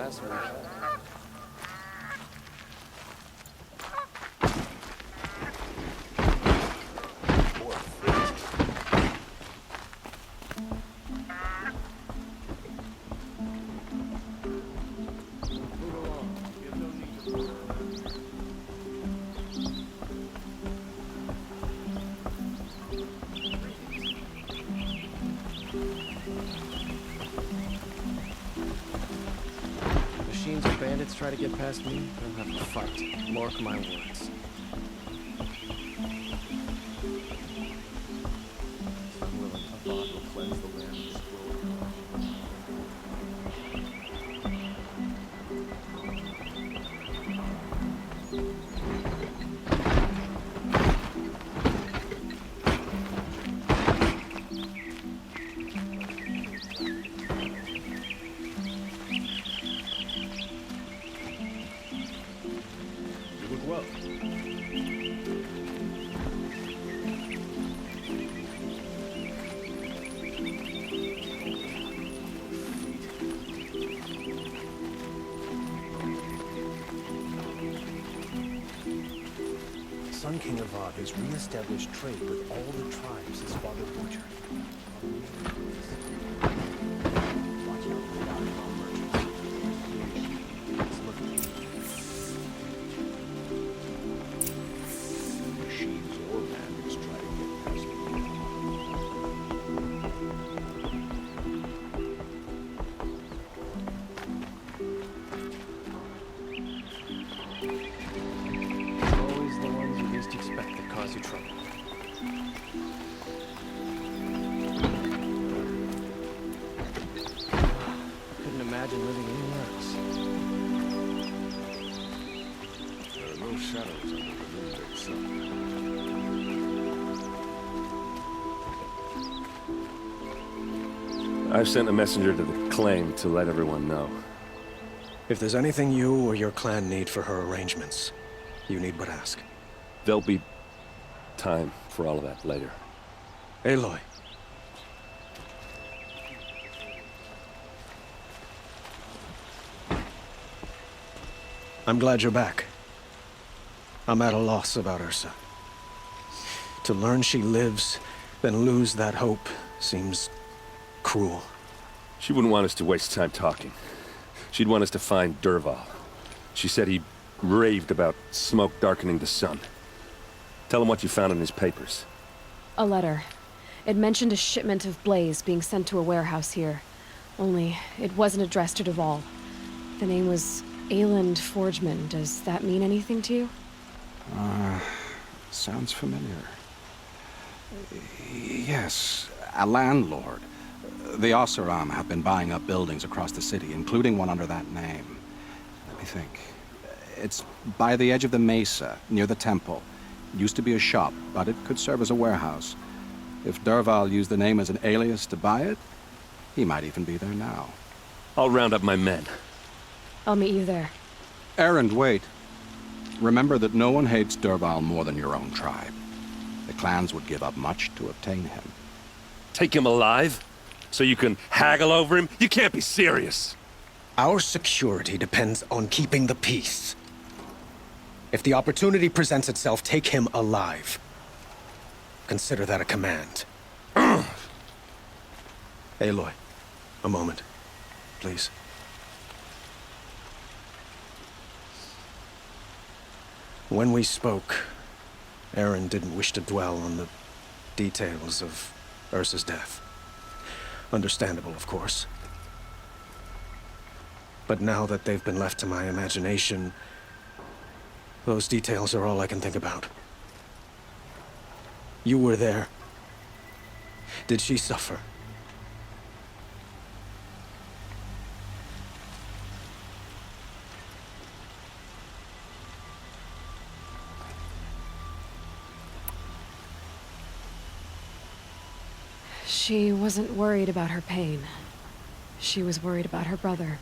password. Machines or bandits try to get past me, they'll have to fight. Mark my words. I'm willing. Avad will cleanse the land of this world. You look well. Sun King Avad has re-established trade with all the tribes his father butchered. Watch out for the outlaw merchants. Let's look at machines or bandits try to get past me. Always the ones you least expect that cause you trouble. Couldn't imagine living anywhere else. There are no shadows under the noonday sun. I've sent a messenger to the claim to let everyone know. If there's anything you or your clan need for her arrangements, you need but ask. There'll be time for all of that later. Aloy. I'm glad you're back. I'm at a loss about Ursa. To learn she lives, then lose that hope, seems cruel. She wouldn't want us to waste time talking. She'd want us to find Dervahl. She said he raved about smoke darkening the sun. Tell him what you found in his papers. A letter. It mentioned a shipment of blaze being sent to a warehouse here. Only, it wasn't addressed to Dervahl. The name was Ayland Forgeman. Does that mean anything to you? Sounds familiar. Yes, a landlord. The Oseram have been buying up buildings across the city, including one under that name. Let me think. It's by the edge of the mesa, near the temple. It used to be a shop, but it could serve as a warehouse. If Dervahl used the name as an alias to buy it, he might even be there now. I'll round up my men. I'll meet you there. Erend, wait. Remember that no one hates Dervahl more than your own tribe. The clans would give up much to obtain him. Take him alive? So you can haggle over him? You can't be serious! Our security depends on keeping the peace. If the opportunity presents itself, take him alive. Consider that a command. Aloy, a moment, please. When we spoke, Erend didn't wish to dwell on the details of Ursa's death. Understandable, of course. But now that they've been left to my imagination, those details are all I can think about. You were there. Did she suffer? She wasn't worried about her pain. She was worried about her brother.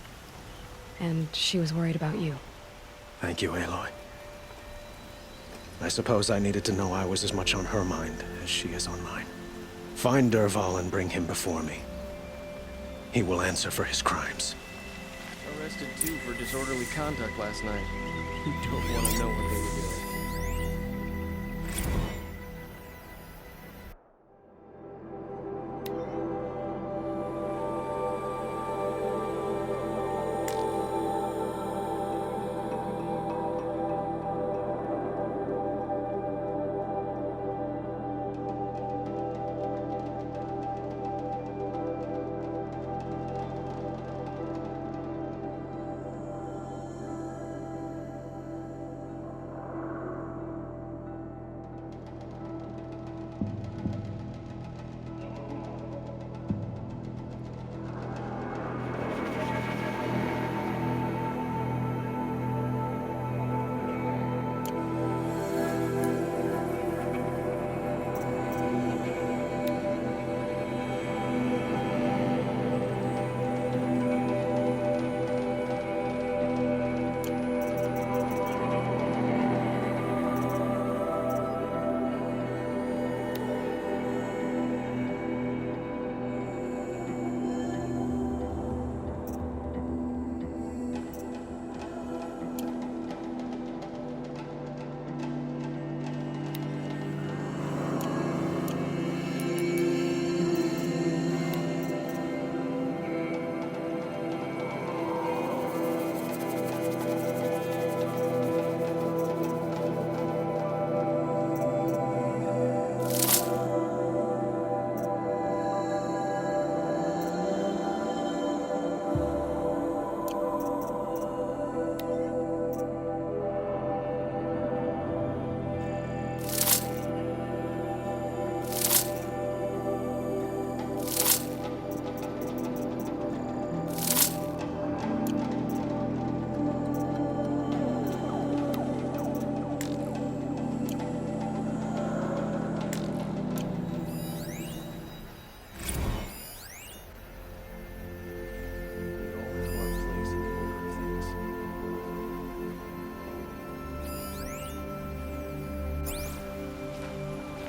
And she was worried about you. Thank you, Aloy. I suppose I needed to know I was as much on her mind as she is on mine. Find Dervahl and bring him before me. He will answer for his crimes. arrested too for disorderly conduct last night. You don't want to know what they were doing.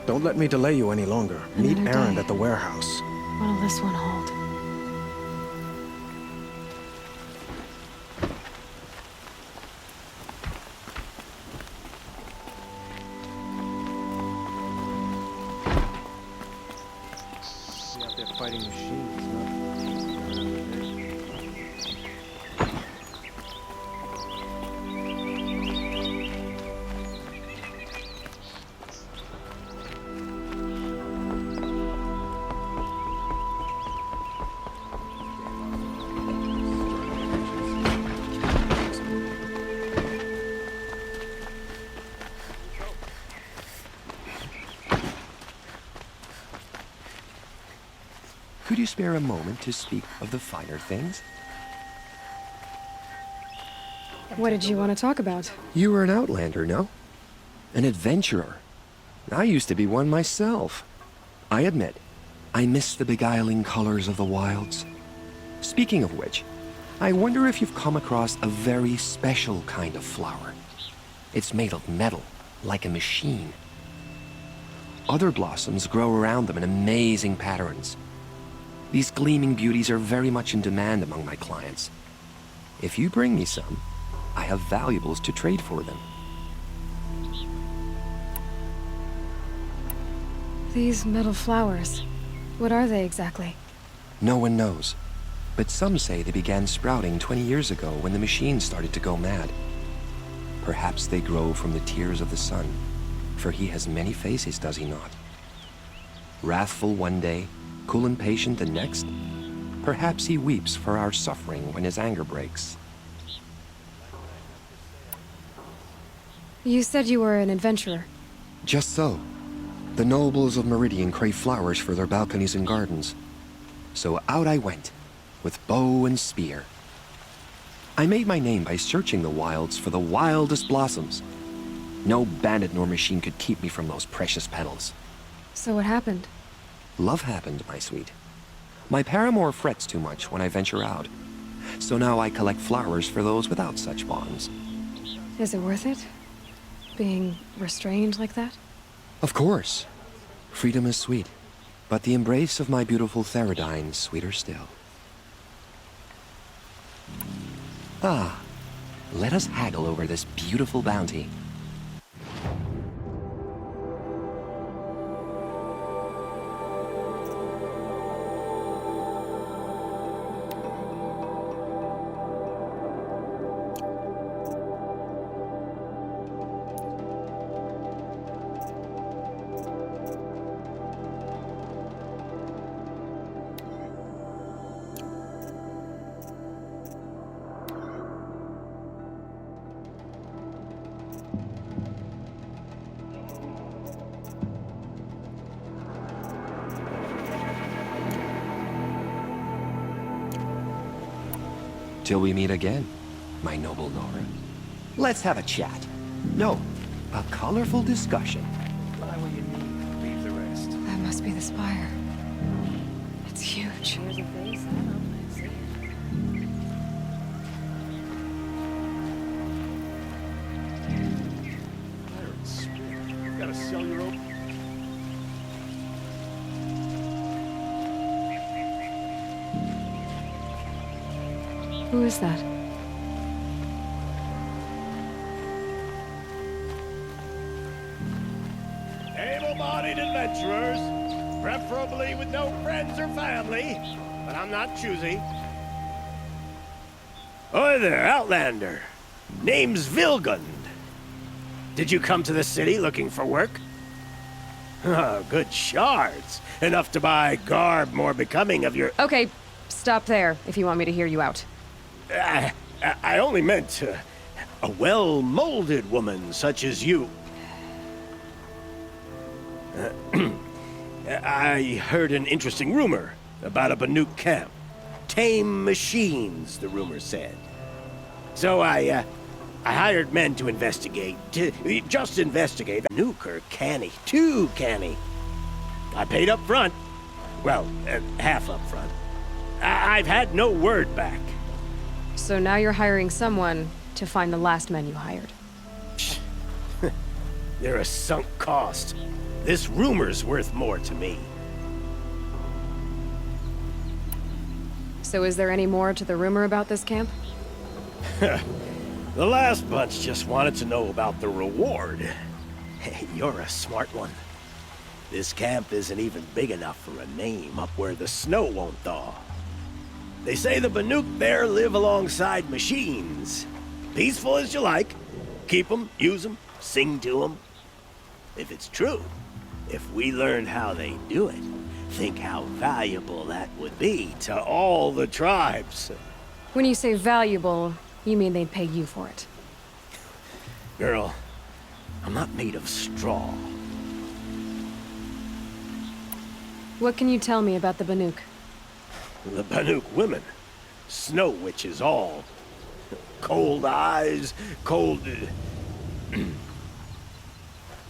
Don't let me delay you any longer. Meet Another Aaron day. at the warehouse. What'll this one hold? See out there fighting machines, huh? Could you spare a moment to speak of the finer things? What did you want to talk about? You were an outlander, no? An adventurer. I used to be one myself. I admit, I miss the beguiling colors of the wilds. Speaking of which, I wonder if you've come across a very special kind of flower. It's made of metal, like a machine. Other blossoms grow around them in amazing patterns. These gleaming beauties are very much in demand among my clients. If you bring me some, I have valuables to trade for them. These metal flowers. What are they exactly? No one knows, but some say they began sprouting 20 years ago when the machine started to go mad. Perhaps they grow from the tears of the sun, for he has many faces, does he not? Wrathful one day, cool and patient the next. Perhaps he weeps for our suffering when his anger breaks. You said you were an adventurer. Just so. The nobles of Meridian crave flowers for their balconies and gardens. So out I went, with bow and spear. I made my name by searching the wilds for the wildest blossoms. No bandit nor machine could keep me from those precious petals. So what happened? Love happened, my sweet. My paramour frets too much when I venture out. So now I collect flowers for those without such bonds. Is it worth it? Being restrained like that? Of course. Freedom is sweet, but the embrace of my beautiful Theradine sweeter still. Ah, let us haggle over this beautiful bounty. Till we meet again, my noble Nora. Let's have a chat. No, a colorful discussion. Buy what you need, leave the rest. That must be the spire. It's huge. Here's a face. I don't know. I see it. Pirate spirit. You gotta sell your own. Who is that? Able-bodied adventurers, preferably with no friends or family, but I'm not choosy. Oi there, Outlander. Name's Vilgund. Did you come to the city looking for work? Oh, good shards. Enough to buy garb more becoming of your... Okay, stop there if you want me to hear you out. I only meant a well-molded woman such as you. I heard an interesting rumor about a Banuk camp. Tame machines, the rumor said. So I hired men to investigate. Just investigate. Banuk are canny. Too canny. I paid up front. Well, half up front. I've had no word back. So now you're hiring someone to find the last men you hired. They're a sunk cost. This rumor's worth more to me. So is there any more to the rumor about this camp? The last bunch just wanted to know about the reward. Hey, you're a smart one. This camp isn't even big enough for a name up where the snow won't thaw. They say the Banuk there live alongside machines. Peaceful as you like. Keep 'em, use 'em, sing to 'em. If it's true, if we learned how they do it, think how valuable that would be to all the tribes. When you say valuable, you mean they'd pay you for it. Girl, I'm not made of straw. What can you tell me about the Banuk? The Banuk women. Snow witches all. Cold eyes, cold...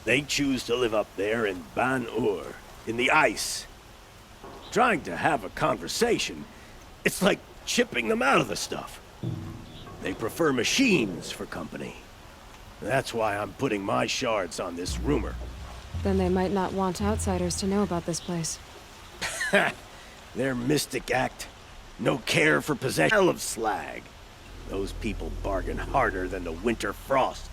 They choose to live up there in Ban-Ur, in the ice. Trying to have a conversation, it's like chipping them out of the stuff. They prefer machines for company. That's why I'm putting my shards on this rumor. Then they might not want outsiders to know about this place. Their mystic act. No care for possession. Hell of slag. Those people bargain harder than the winter frost.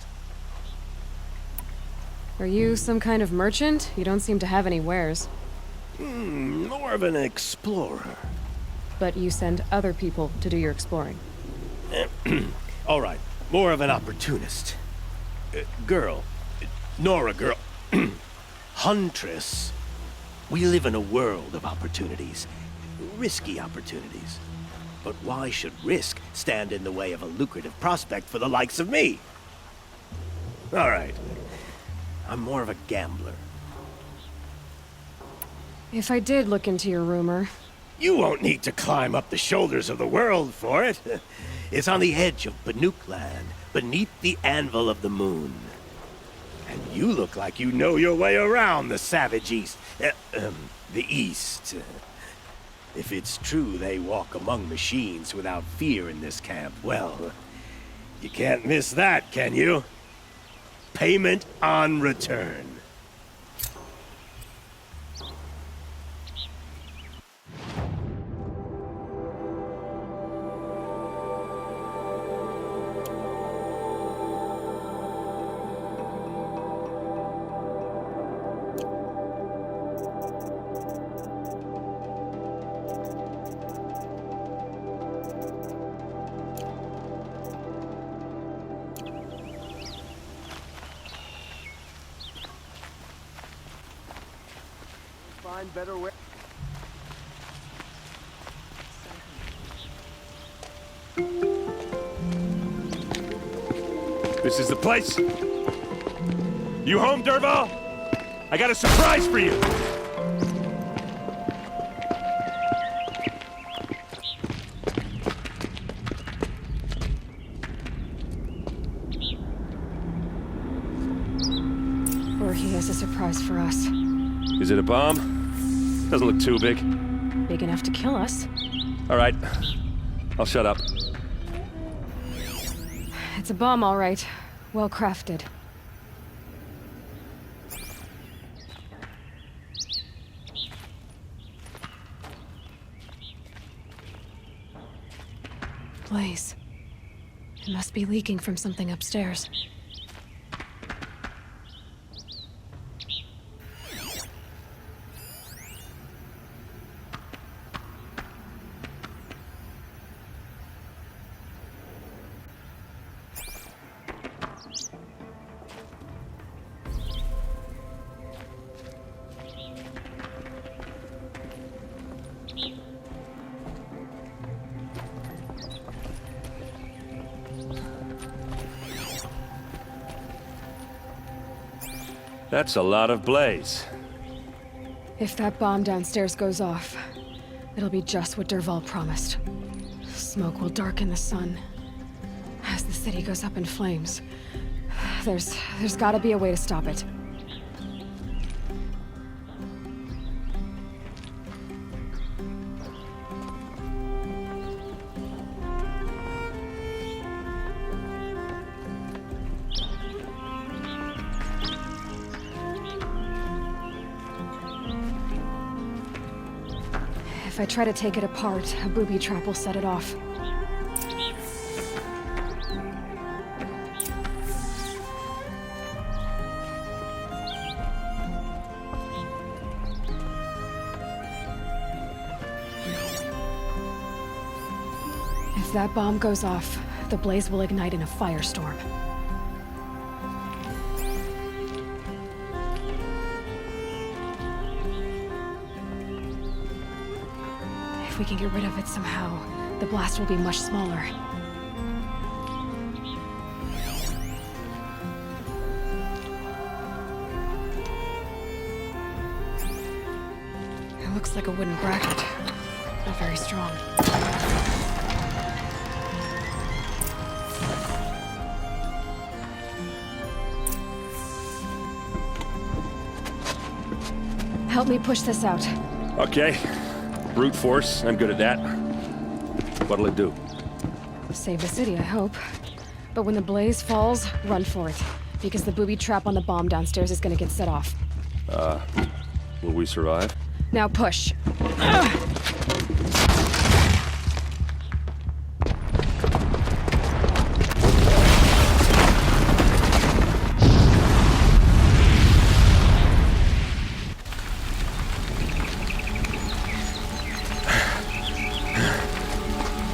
Are you some kind of merchant? You don't seem to have any wares. More of an explorer. But you send other people to do your exploring. All right, more of an opportunist. Girl. Nora girl. Huntress. We live in a world of opportunities. Risky opportunities. But why should risk stand in the way of a lucrative prospect for the likes of me? All right. I'm more of a gambler. If I did look into your rumor... You won't need to climb up the shoulders of the world for it. It's on the edge of Banuk land, beneath the anvil of the moon. And you look like you know your way around the savage east. The east. If it's true they walk among machines without fear in this camp, well, you can't miss that, can you? Payment on return. find better way. This is the place. You home, Dervahl? I got a surprise for you. Or he has a surprise for us. Is it a bomb? Doesn't look too big. Big enough to kill us. All right. I'll shut up. It's a bomb, all right. Well crafted. Blaze. It must be leaking from something upstairs. That's a lot of blaze. If that bomb downstairs goes off, it'll be just what Dervahl promised. Smoke will darken the sun. As the city goes up in flames, there's gotta be a way to stop it. If I try to take it apart, a booby trap will set it off. If that bomb goes off, the blaze will ignite in a firestorm. If we can get rid of it somehow, the blast will be much smaller. It looks like a wooden bracket. Not very strong. Help me push this out. Okay. Brute force, I'm good at that. What'll it do? Save the city, I hope. But when the blaze falls, run for it. Because the booby trap on the bomb downstairs is gonna get set off. Will we survive? Now push.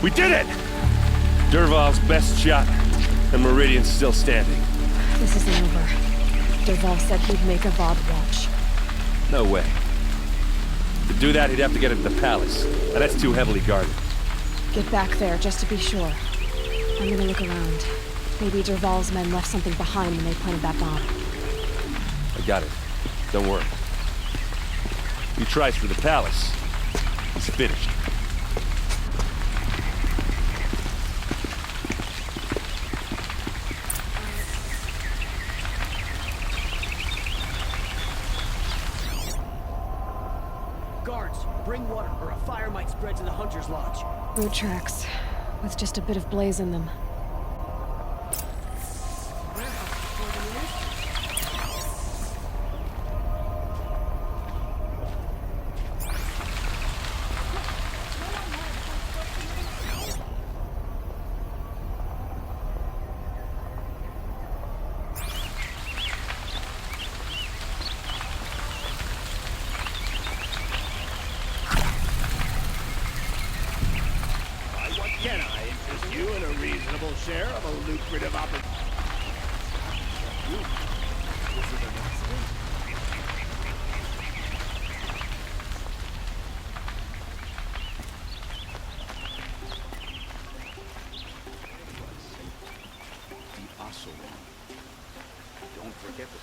We did it! Dervahl's best shot, and Meridian's still standing. This isn't over. Dervahl said he'd make Avad watch. No way. To do that, he'd have to get into the palace, and that's too heavily guarded. Get back there, just to be sure. I'm gonna look around. Maybe Dervahl's men left something behind when they planted that bomb. I got it. Don't worry. He tries for the palace. He's finished. Guards, bring water or a fire might spread to the Hunter's Lodge. Boot tracks, with just a bit of blaze in them. Can I interest you in a reasonable share of a lucrative opportunity?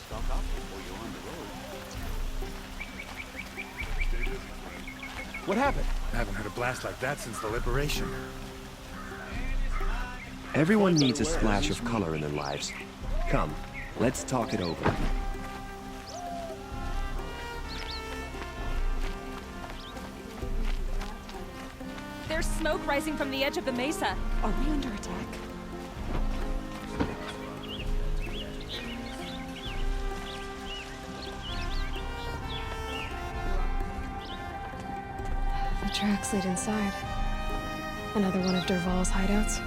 stock up before you're on the road. What happened? I haven't heard a blast like that since the liberation. Everyone needs a splash of color in their lives. Come, let's talk it over. There's smoke rising from the edge of the mesa. Are we under attack? The tracks lead inside. Another one of Dervahl's hideouts.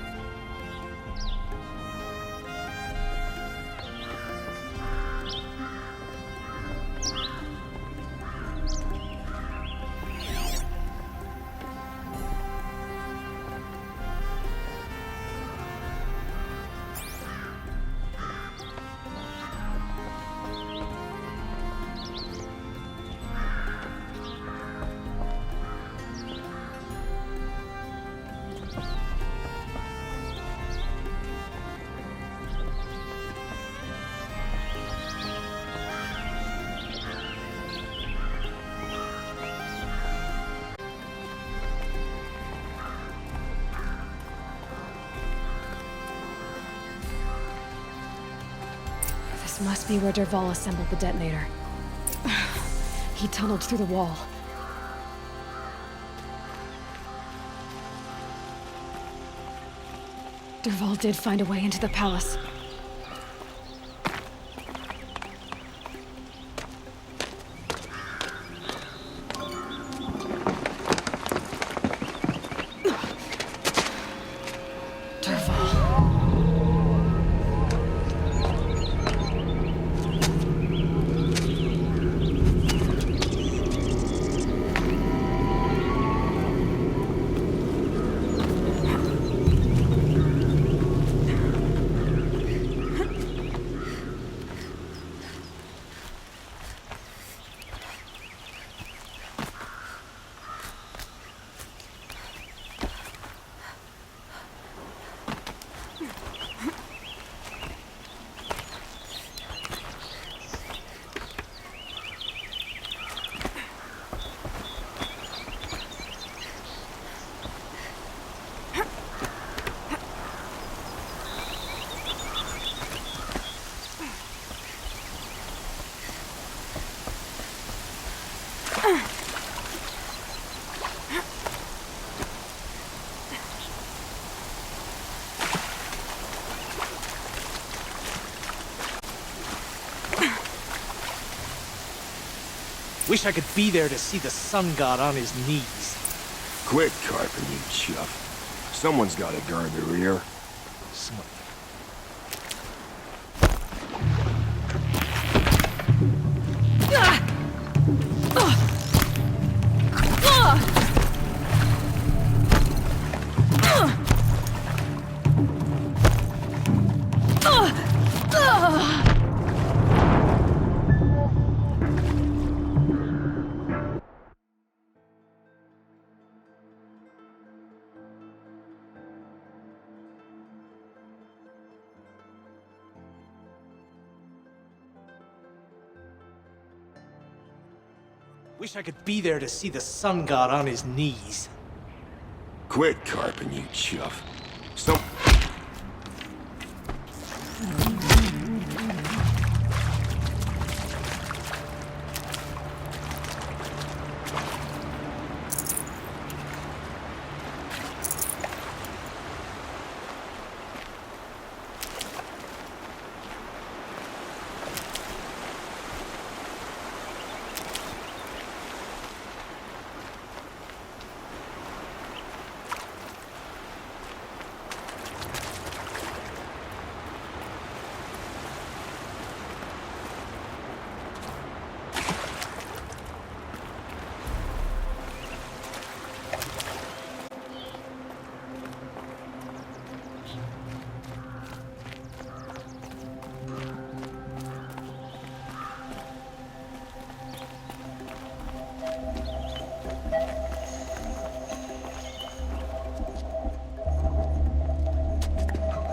This must be where Dervahl assembled the detonator. He tunneled through the wall. Dervahl did find a way into the palace. Wish I could be there to see the sun god on his knees. Quit carping, you chuff. Someone's gotta guard the rear. Wish I could be there to see the sun god on his knees. Quit carping, you chuff. Some...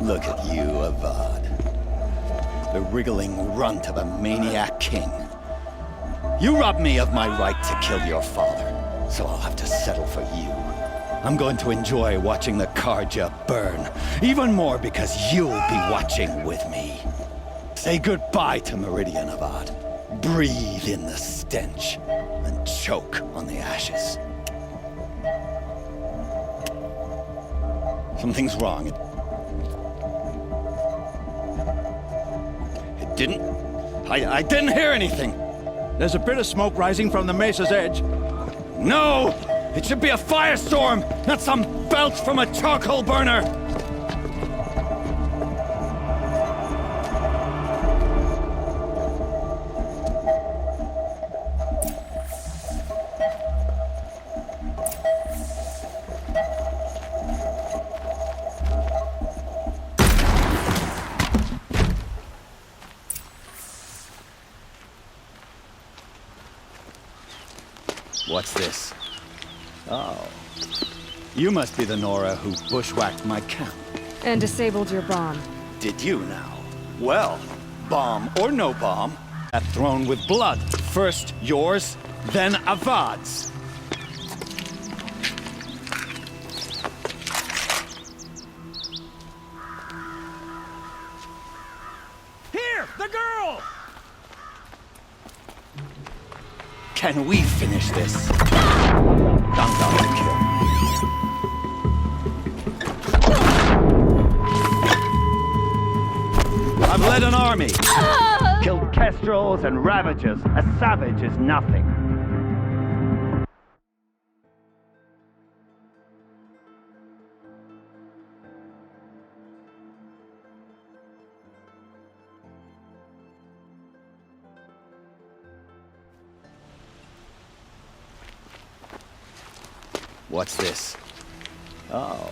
Look at you, Avad. the wriggling runt of a maniac king. You robbed me of my right to kill your father, so I'll have to settle for you. I'm going to enjoy watching the Carja burn, even more because you'll be watching with me. Say goodbye to Meridian Avad. Breathe in the stench, and choke on the ashes. Something's wrong. It didn't... I didn't hear anything. There's a bit of smoke rising from the mesa's edge. No! It should be a firestorm, not some belch from a charcoal burner! What's this? Oh. You must be the Nora who bushwhacked my camp. And disabled your bomb. Did you now? Well, bomb or no bomb, that throne with blood. First yours, then Avad's. Here! The girl! Can we finish this? Dun-dun to kill. I've led an army. Killed kestrels and ravagers. A savage is nothing. What's this? Oh.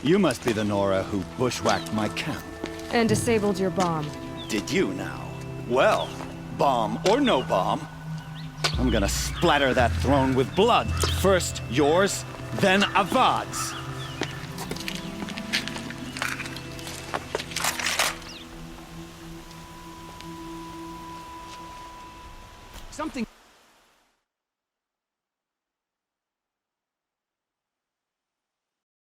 You must be the Nora who bushwhacked my camp. And disabled your bomb. Did you now? Well, bomb or no bomb, I'm gonna splatter that throne with blood. First yours, then Avad's.